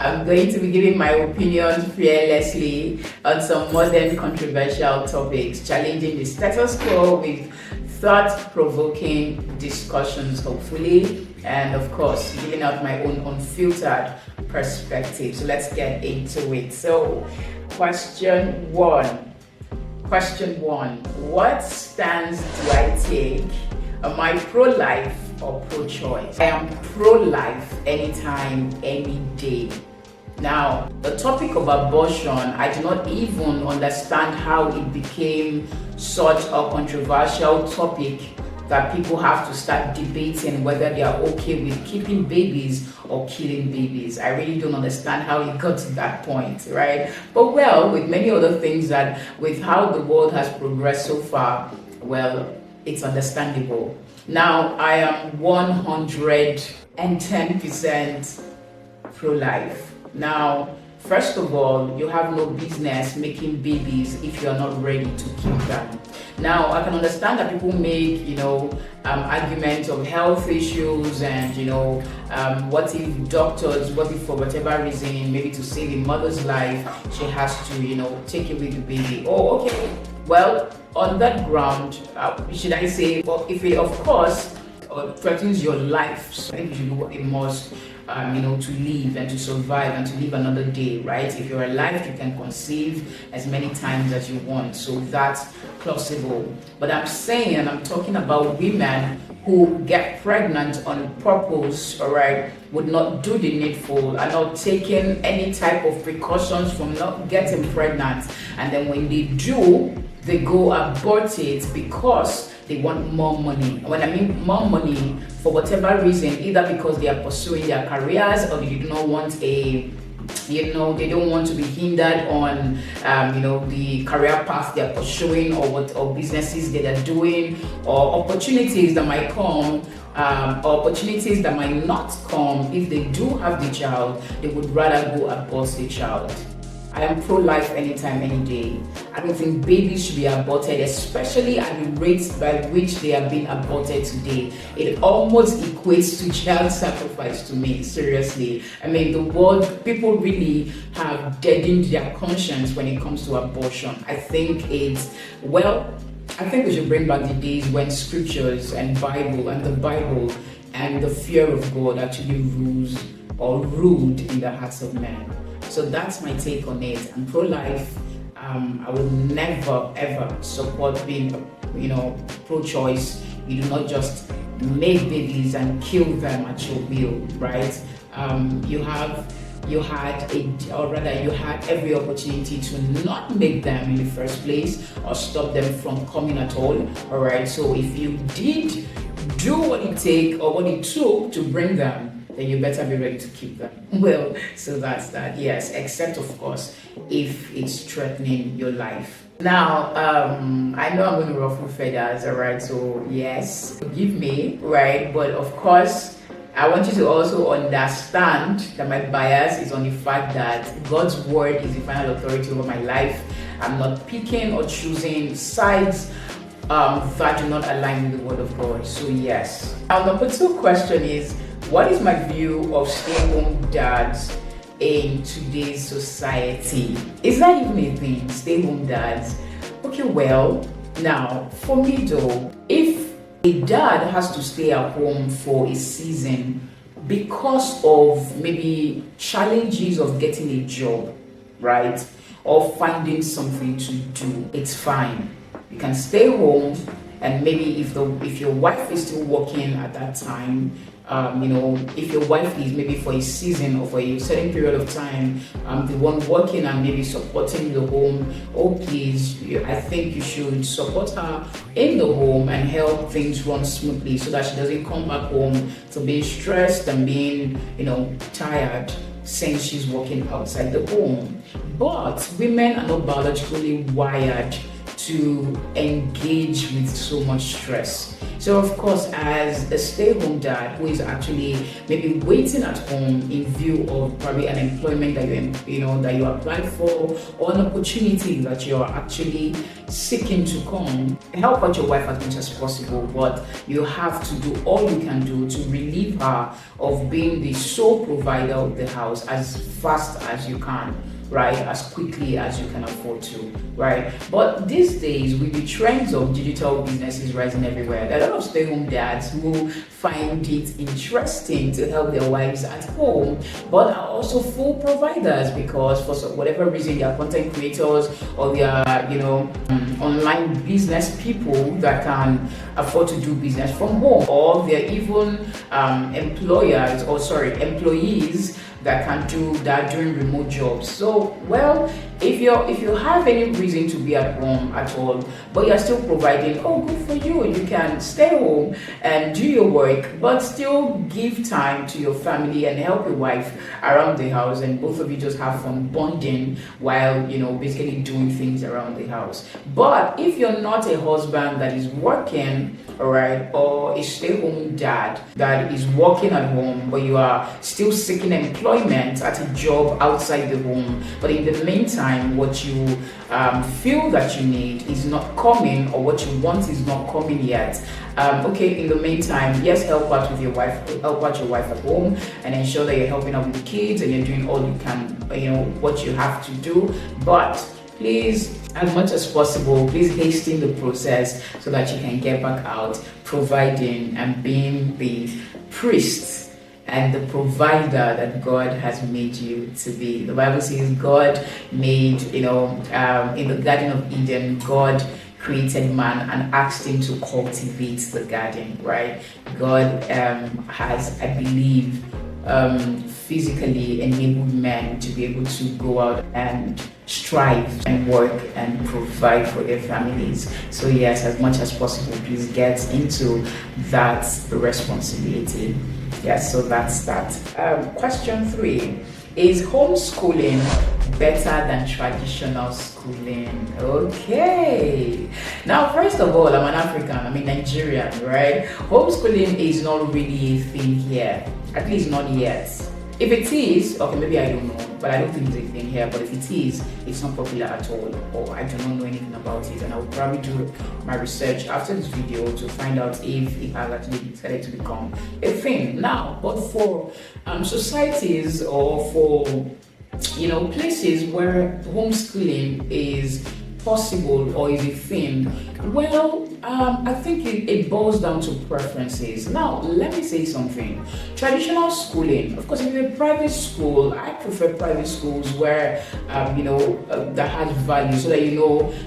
I'm going to be giving my opinion fearlessly on some modern controversial topics, challenging the status quo with thought-provoking discussions, hopefully, and of course, giving out my own unfiltered perspective. So let's get into it. So, question one. What stance do I take? Am I pro-life or pro-choice? I am pro-life anytime, any day. Now, the topic of abortion, I do not even understand how it became such a controversial topic that people have to start debating whether they are okay with keeping babies or killing babies. I really don't understand how it got to that point, right? But well, with many other things that, with how the world has progressed so far, well, it's understandable. Now, I am 110% pro-life. Now, first of all, you have no business making babies if you are not ready to keep them. Now, I can understand that people make, arguments of health issues and, what if for whatever reason, maybe to save a mother's life, she has to, take away the baby. Oh, okay. Well, on that ground, should I say, well, if it, of course, threatens your life, so I think you should do what it must, to live and to survive and to live another day, right? If you're alive, you can conceive as many times as you want, so that's plausible. But I'm saying, and I'm talking about women who get pregnant on purpose, all right, would not do the needful, are not taking any type of precautions from not getting pregnant, and then when they do, they go abort it because they want more money. When I mean more money, for whatever reason, either because they are pursuing their careers or they do not want they don't want to be hindered on, the career path they are pursuing or businesses that they are doing, or opportunities that might come, or opportunities that might not come if they do have the child. They would rather go abort the child. I am pro-life anytime, any day. I don't think babies should be aborted, especially at the rates by which they are being aborted today. It almost equates to child sacrifice to me, seriously. I mean, the world, people really have deadened their conscience when it comes to abortion. I think we should bring back the days when scriptures and the Bible and the fear of God actually ruled in the hearts of men. So that's my take on it. I'm pro-life. I would never ever support being, pro-choice. You do not just make babies and kill them at your will, right? You had every opportunity to not make them in the first place or stop them from coming at all right? So if you did do what it took to bring them, then you better be ready to keep them. Well, so that's that, yes, except of course, if it's threatening your life. Now, I know I'm going to ruffle feathers, all right, so yes, forgive me, right, but of course, I want you to also understand that my bias is on the fact that God's word is the final authority over my life. I'm not picking or choosing sides that do not align with the word of God, so yes. Now, number 2 question is, what is my view of stay-home dads in today's society? Is that even a thing, stay-home dads? Okay, well, now, for me though, if a dad has to stay at home for a season because of maybe challenges of getting a job, right? Or finding something to do, it's fine. You can stay home, and maybe if your wife is still working at that time, if your wife is maybe for a season or for a certain period of time, the one working and maybe supporting the home, please, I think you should support her in the home and help things run smoothly so that she doesn't come back home to being stressed and being, tired since she's working outside the home. But women are not biologically wired to engage with so much stress. So of course, as a stay-home dad who is actually maybe waiting at home in view of probably an employment that that you applied for, or an opportunity that you're actually seeking to come, help out your wife as much as possible, but you have to do all you can do to relieve her of being the sole provider of the house as fast as you can, right? As quickly as you can afford to, right? But these days, with the trends of digital businesses rising everywhere, there are a lot of stay-home dads who find it interesting to help their wives at home, but are also full providers because for whatever reason they are content creators or they are, online business people that can afford to do business from home, or they're even employees that can do that during remote jobs. So, well, if you have any reason to be at home at all, but you're still providing, oh, good for you. You can stay home and do your work, but still give time to your family and help your wife around the house, and both of you just have fun bonding while, basically doing things around the house. But if you're not a husband that is working, all right, or a stay-home dad that is working at home, but you are still seeking employment at a job outside the home, but in the meantime, what you feel that you need is not coming, or what you want is not coming yet. In the meantime, yes, help out your wife at home, and ensure that you're helping out with the kids and you're doing all you can, what you have to do. But please, as much as possible, please hasten the process so that you can get back out providing and being the priest and the provider that God has made you to be. The Bible says God made, in the Garden of Eden, God created man and asked him to cultivate the garden, right? God has, I believe, physically enabled men to be able to go out and strive and work and provide for their families. So yes, as much as possible, please get into that responsibility. Yes, so that's that. Question 3, is homeschooling better than traditional schooling? Okay. Now, first of all, I'm an African, I'm a Nigerian, right? Homeschooling is not really a thing here, at least not yet. If it is, okay, maybe I don't know, but I don't think it's a thing here. But if it is, it's not popular at all, or I do not know anything about it, and I will probably do my research after this video to find out if it has actually decided to become a thing now. But for societies, or for places where homeschooling is possible or is a thing, well, I think it boils down to preferences. Now, let me say something. Traditional schooling, of course, if you're a private school, I prefer private schools where, that has value, so that,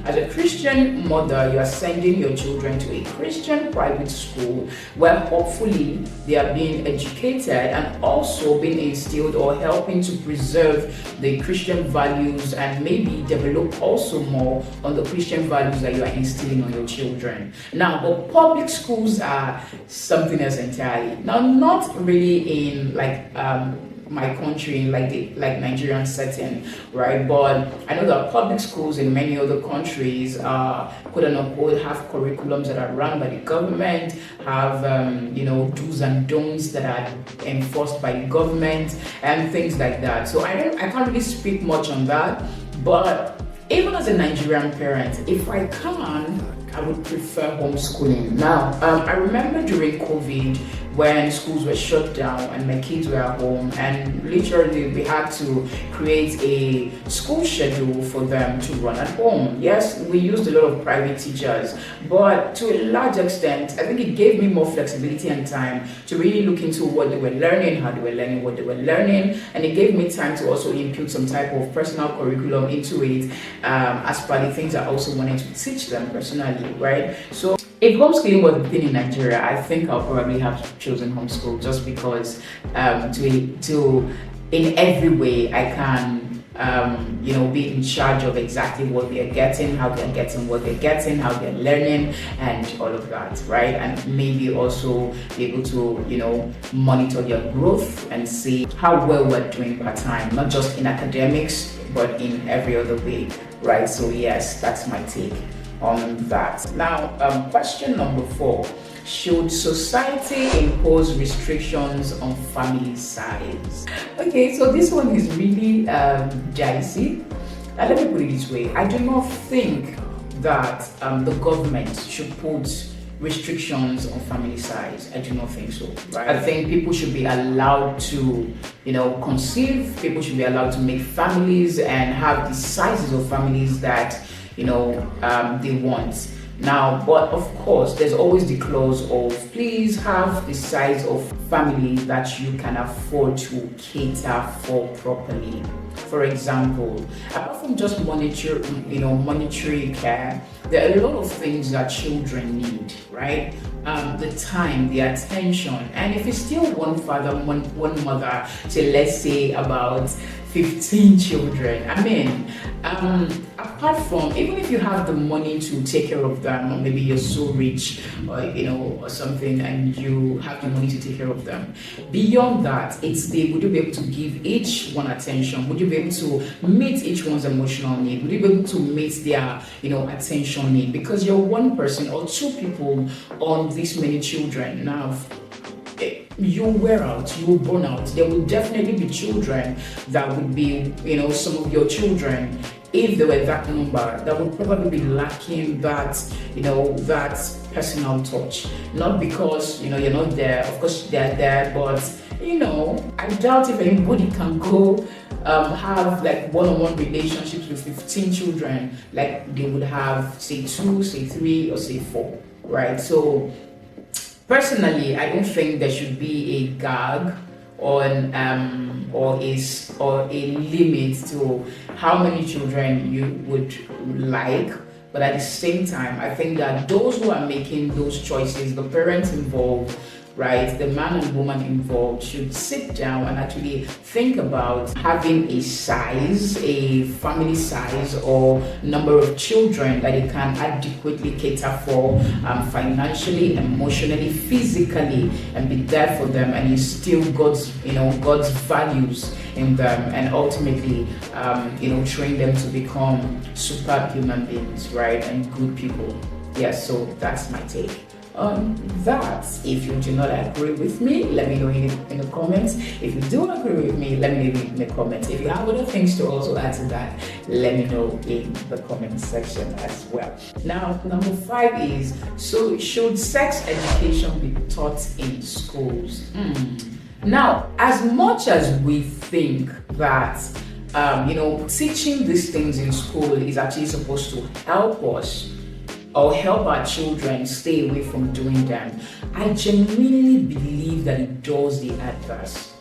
as a Christian mother, you are sending your children to a Christian private school where hopefully they are being educated and also being instilled or helping to preserve the Christian values, and maybe develop also more on the Christian values that you are instilling on your children. Now, but public schools are something else entirely. Now, not really in my country, like Nigerian setting, right? But I know that public schools in many other countries quote unquote have curriculums that are run by the government, have do's and don'ts that are enforced by the government and things like that. So I can't really speak much on that, but even as a Nigerian parent, if I can, I would prefer homeschooling. Now, I remember during COVID when schools were shut down and my kids were at home, and literally we had to create a school schedule for them to run at home. Yes, we used a lot of private teachers, but to a large extent, I think it gave me more flexibility and time to really look into what they were learning, how they were learning, what they were learning, and it gave me time to also input some type of personal curriculum into it, as per the things I also wanted to teach them personally, right? So if homeschooling was the thing in Nigeria, I think I'll probably have chosen homeschool, just because to in every way I can be in charge of exactly what they're getting, how they're getting what they're getting, how they're learning, and all of that, right? And maybe also be able to monitor their growth and see how well we're doing per time, not just in academics but in every other way, right? So yes, that's my take on that. Now, question number 4, Should society impose restrictions on family size? Okay, so this one is really dicey. Let me put it this way. I do not think that the government should put restrictions on family size. I do not think so. Right? I think people should be allowed to, conceive. People should be allowed to make families and have the sizes of families that, they want. Now, but of course, there's always the clause of please have the size of family that you can afford to cater for properly. For example, apart from just monetary care, there are a lot of things that children need, right? The time, the attention, and if it's still one father, one mother, to let's say about 15 children, I mean, apart from, even if you have the money to take care of them, or maybe you're so rich, or something, and you have the money to take care of them, beyond that, would you be able to give each one attention? Would you be able to meet each one's emotional need? Would you be able to meet their, attention need? Because you're one person or two people on this many children. Now, you wear out, you will burn out. There will definitely be children that would be, some of your children, if there were that number, that would probably be lacking that, that personal touch. Not because, you're not there, of course they're there, but, I doubt if anybody can go have like one-on-one relationships with 15 children, like they would have, say 2, say 3, or say 4, right? So, personally, I don't think there should be a gag on or a limit to how many children you would like. But at the same time, I think that those who are making those choices, the parents involved, right, the man and woman involved, should sit down and actually think about having a size, a family size or number of children that they can adequately cater for, financially, emotionally, physically, and be there for them and instill God's values in them, and ultimately, train them to become superb human beings, right, and good people. Yes, so that's my take on that. If you do not agree with me, let me know in the comments. If you do agree with me, let me know in the comments. If you have other things to also add to that, let me know in the comment section as well. Now, number 5 is, so should sex education be taught in schools? Now, as much as we think that teaching these things in school is actually supposed to help us or help our children stay away from doing them, I genuinely believe that it does the adverse.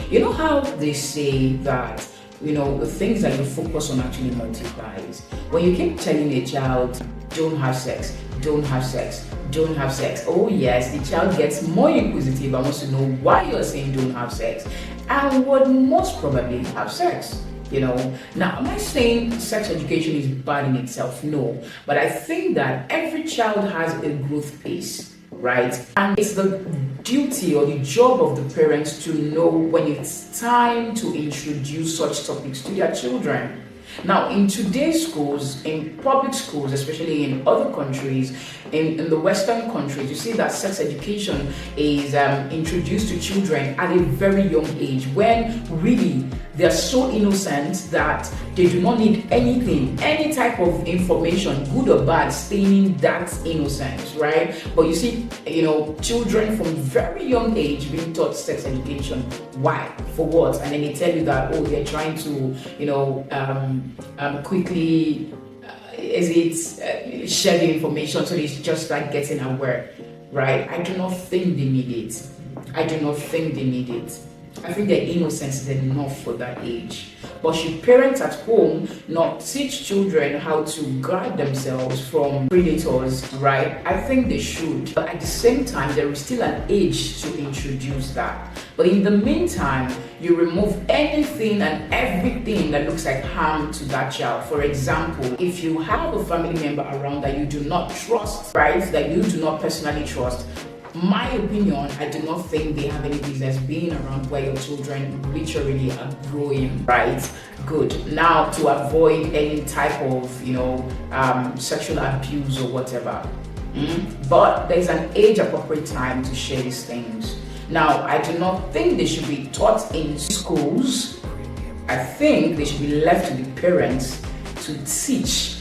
You know how they say that, the things that you focus on actually multiplies. When you keep telling a child, don't have sex, don't have sex, don't have sex, oh yes, the child gets more inquisitive and wants to know why you're saying don't have sex, and would most probably have sex. Now, am I saying sex education is bad in itself? No, but I think that every child has a growth pace, right? And it's the duty or the job of the parents to know when it's time to introduce such topics to their children. Now, in today's schools, in public schools, especially in other countries, in the Western countries, you see that sex education is introduced to children at a very young age, when really they are so innocent that they do not need anything, any type of information, good or bad, staining that innocence, right? But you see, children from very young age being taught sex education. Why? For what? And then they tell you that, they're trying to, quickly share the information, so they just start getting aware, right? I do not think they need it. I think their innocence is enough for that age. But should parents at home not teach children how to guard themselves from predators, right? I think they should. But at the same time, there is still an age to introduce that. But in the meantime, you remove anything and everything that looks like harm to that child. For example, if you have a family member around that you do not trust, right? That you do not personally trust, my opinion, I do not think they have any business being around where your children literally are growing, right? Good. Now, to avoid any type of, sexual abuse or whatever, But there's an age-appropriate time to share these things. Now, I do not think they should be taught in schools. I think they should be left to the parents to teach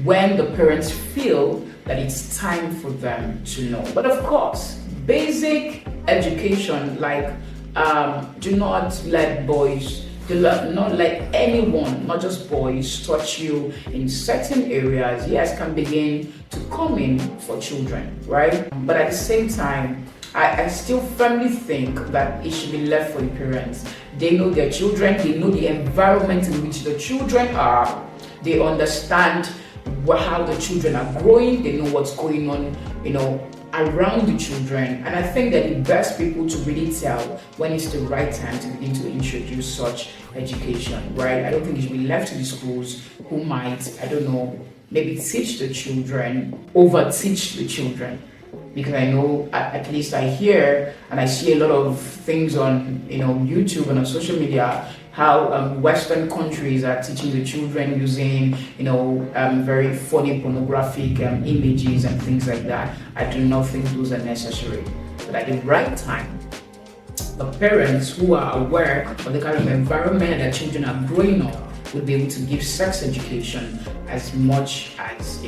when the parents feel that it's time for them to know. But of course, basic education, like do not let anyone, not just boys, touch you in certain areas. Yes, can begin to come in for children, right? But at the same time, I still firmly think that it should be left for the parents. They know their children, they know the environment in which the children are, they understand how the children are growing, they know what's going on, around the children. And I think that the best people to really tell when it's the right time to begin to introduce such education, right? I don't think it should be left to the schools who might, maybe teach the children, over teach the children. Because I know, at least I hear and I see a lot of things on YouTube and on social media, how Western countries are teaching the children using very funny pornographic images and things like that. I do not think those are necessary. But at the right time, the parents who are aware of the kind of environment that children are growing up would be able to give sex education as much as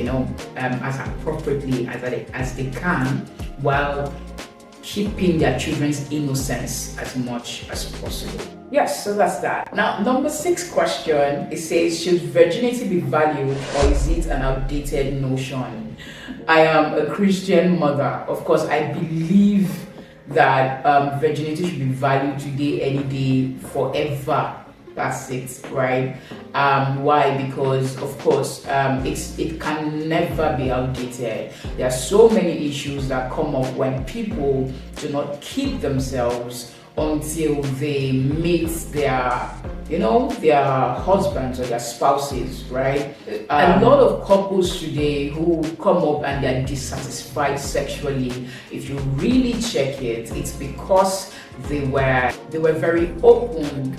as appropriately as they can, while keeping their children's innocence as much as possible. Yes, so that's that. Now, number 6 question, it says, should virginity be valued or is it an outdated notion? I am a Christian mother. Of course, I believe that virginity should be valued today, any day, forever. That's it, right? Why? Because of course it can never be outdated. There are so many issues that come up when people do not keep themselves until they meet their husbands or their spouses, right? A lot of couples today who come up and they're dissatisfied sexually, if you really check it, it's because they were very open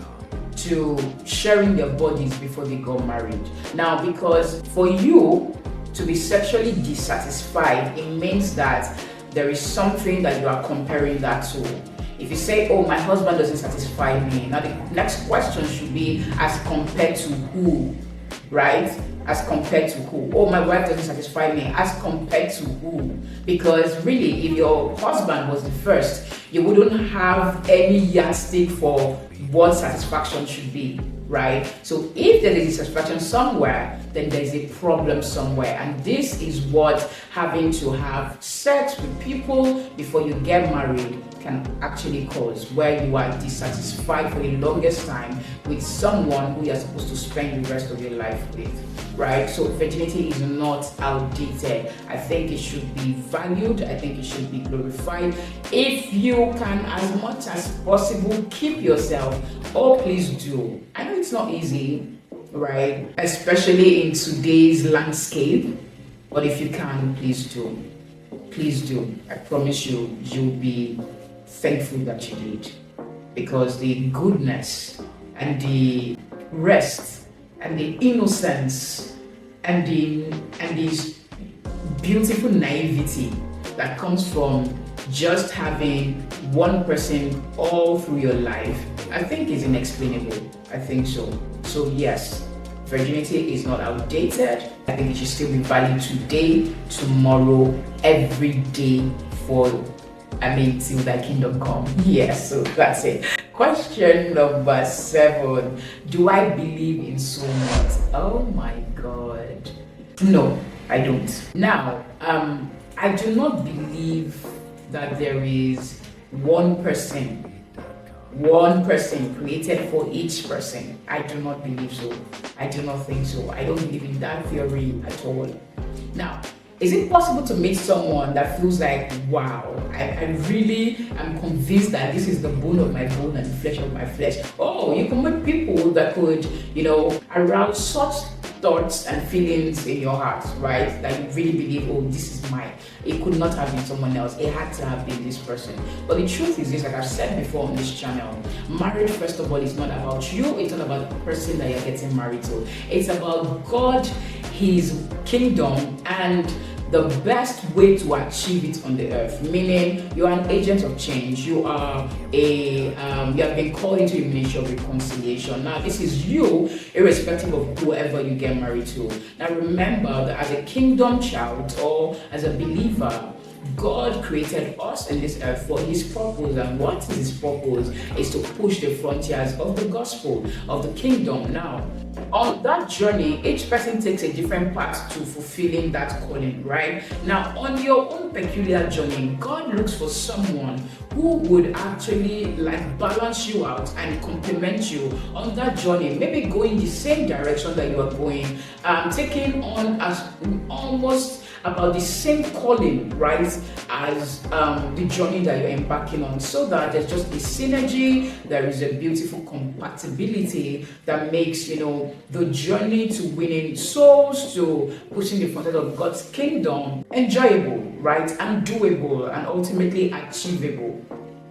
to sharing their bodies before they got married. Now, because for you to be sexually dissatisfied, it means that there is something that you are comparing that to. If you say, oh, my husband doesn't satisfy me, now the next question should be, as compared to who, right? As compared to who? Oh, my wife doesn't satisfy me, as compared to who? Because really, if your husband was the first, you wouldn't have any yardstick for what satisfaction should be, right? So if there is dissatisfaction somewhere, then there's a problem somewhere. And this is what having to have sex with people before you get married can actually cause, where you are dissatisfied for the longest time with someone who you're supposed to spend the rest of your life with, right? So virginity is not outdated. I think it should be valued. I think it should be glorified. If you can, as much as possible, keep yourself, please do. I know it's not easy, right? Especially in today's landscape, but if you can, please do. Please do. I promise you, you'll be thankful that you did, because the goodness and the rest and the innocence and this beautiful naivety that comes from just having one person all through your life, I think is inexplainable. I think so. So yes, virginity is not outdated. I think it should still be valued today, tomorrow, every day till thy kingdom come. Yes, so that's it. Question number 7. Do I believe in soulmates? Oh my God. No, I don't. Now, I do not believe that there is one person created for each person. I do not believe so. I do not think so. I don't believe in that theory at all. Now, is it possible to meet someone that feels like, wow, I really am convinced that this is the bone of my bone and the flesh of my flesh? Oh, you can meet people that could, arouse such thoughts and feelings in your heart, right? That you really believe, oh, this is mine. It could not have been someone else. It had to have been this person. But the truth is this, like I've said before on this channel, marriage, first of all, is not about you. It's not about the person that you're getting married to. It's about God, His kingdom, and the best way to achieve it on the earth, meaning you are an agent of change. You are you have been called into a ministry of reconciliation. Now, this is you, irrespective of whoever you get married to. Now, remember that as a kingdom child or as a believer, God created us in this earth for his purpose, and what is his purpose is to push the frontiers of the gospel, of the kingdom. Now, on that journey, each person takes a different path to fulfilling that calling, right? Now, on your own peculiar journey, God looks for someone who would actually balance you out and complement you on that journey, maybe going the same direction that you are going, taking on as almost about the same calling, right, as the journey that you're embarking on, so that there's just a synergy, there is a beautiful compatibility that makes, the journey to winning souls, to pushing the frontiers of God's kingdom enjoyable, right, and doable, and ultimately achievable.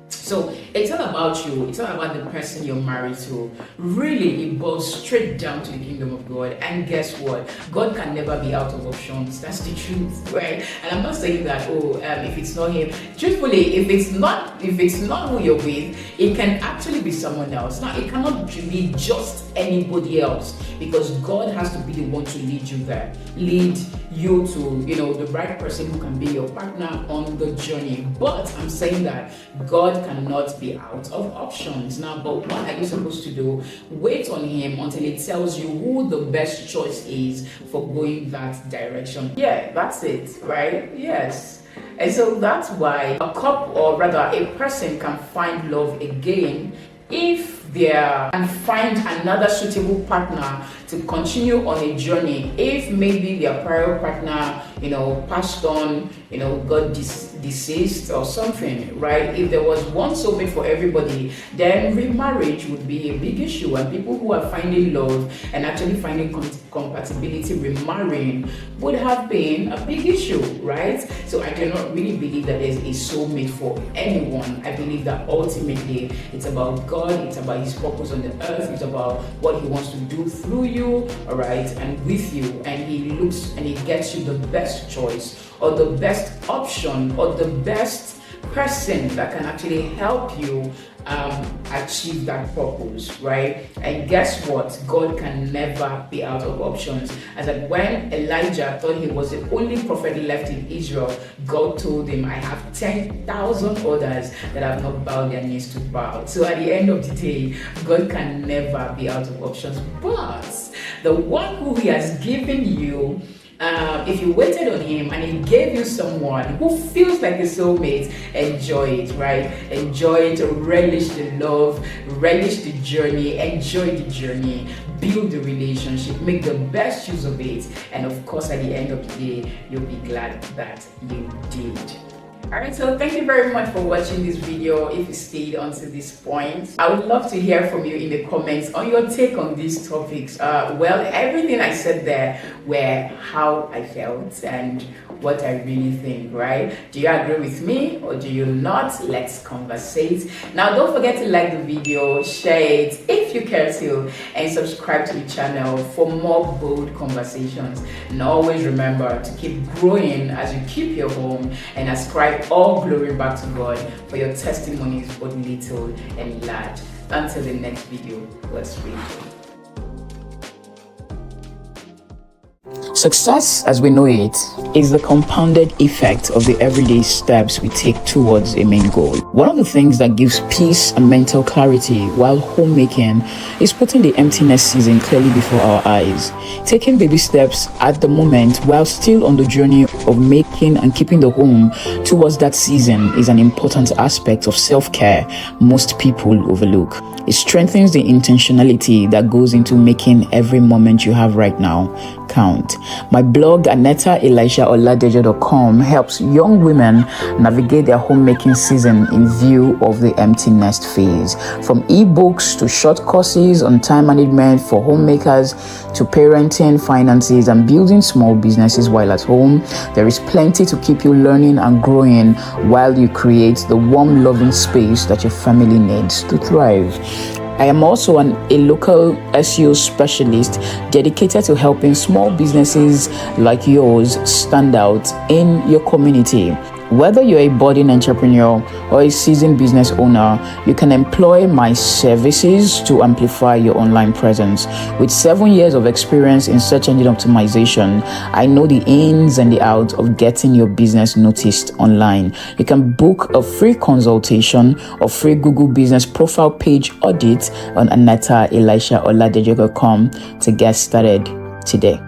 So it's all about you, it's all about the person you're married to. Really, it boils straight down to the kingdom of God. And guess what? God can never be out of options. That's the truth, right? And I'm not saying that, if it's not him. Truthfully, if it's not who you're with, it can actually be someone else. Now, it cannot be just anybody else, because God has to be the one to lead you there, lead you to the right person who can be your partner on the journey. But I'm saying that God cannot be out of options. Now, but what are you supposed to do? Wait on him until he tells you who the best choice is for going that direction. Yeah, that's it, right? Yes. And so that's why a couple, or rather a person, can find love again if they and find another suitable partner to continue on a journey. If maybe their prior partner, passed on, got deceased or something, right? If there was one soulmate for everybody, then remarriage would be a big issue, and people who are finding love and actually finding compatibility remarrying would have been a big issue, right? So I do not really believe that there's a soulmate for anyone. I believe that ultimately it's about God, it's about his purpose on the earth, it's about what he wants to do through you, all right, and with you, and he looks and he gets you the best choice, or the best option, or the best person that can actually help you achieve that purpose, right? And guess what? God can never be out of options. As that when Elijah thought he was the only prophet left in Israel, God told him, I have 10,000 others that have not bowed their knees to bow. So at the end of the day, God can never be out of options. But the one who he has given you, if you waited on him and he gave you someone who feels like a soulmate, enjoy it, right? Enjoy it, relish the love, relish the journey, enjoy the journey, build the relationship, make the best use of it, and of course at the end of the day, you'll be glad that you did. Alright, so thank you very much for watching this video. If you stayed until this point, I would love to hear from you in the comments on your take on these topics. Well, everything I said there were how I felt and what I really think, right? Do you agree with me or do you not? Let's conversate. Now, don't forget to like the video, share it if you care to, and subscribe to the channel for more bold conversations. And always remember to keep growing as you keep your home, and ascribe all glory back to God for your testimonies, both little and large. Until the next video, let's read. Success, as we know it, is the compounded effect of the everyday steps we take towards a main goal. One of the things that gives peace and mental clarity while homemaking is putting the emptiness season clearly before our eyes. Taking baby steps at the moment while still on the journey of making and keeping the home towards that season is an important aspect of self-care most people overlook. It strengthens the intentionality that goes into making every moment you have right now count. My blog, Aneta Elisha-Oladejo.com, helps young women navigate their homemaking season in view of the empty nest phase. From ebooks to short courses on time management for homemakers to parenting, finances, and building small businesses while at home, there is plenty to keep you learning and growing while you create the warm, loving space that your family needs to thrive. I am also a local SEO specialist dedicated to helping small businesses like yours stand out in your community. Whether you're a budding entrepreneur or a seasoned business owner, you can employ my services to amplify your online presence. With 7 years of experience in search engine optimization, I know the ins and the outs of getting your business noticed online. You can book a free consultation or free Google Business Profile Page audit on Aneta Elisha-Oladejo.com to get started today.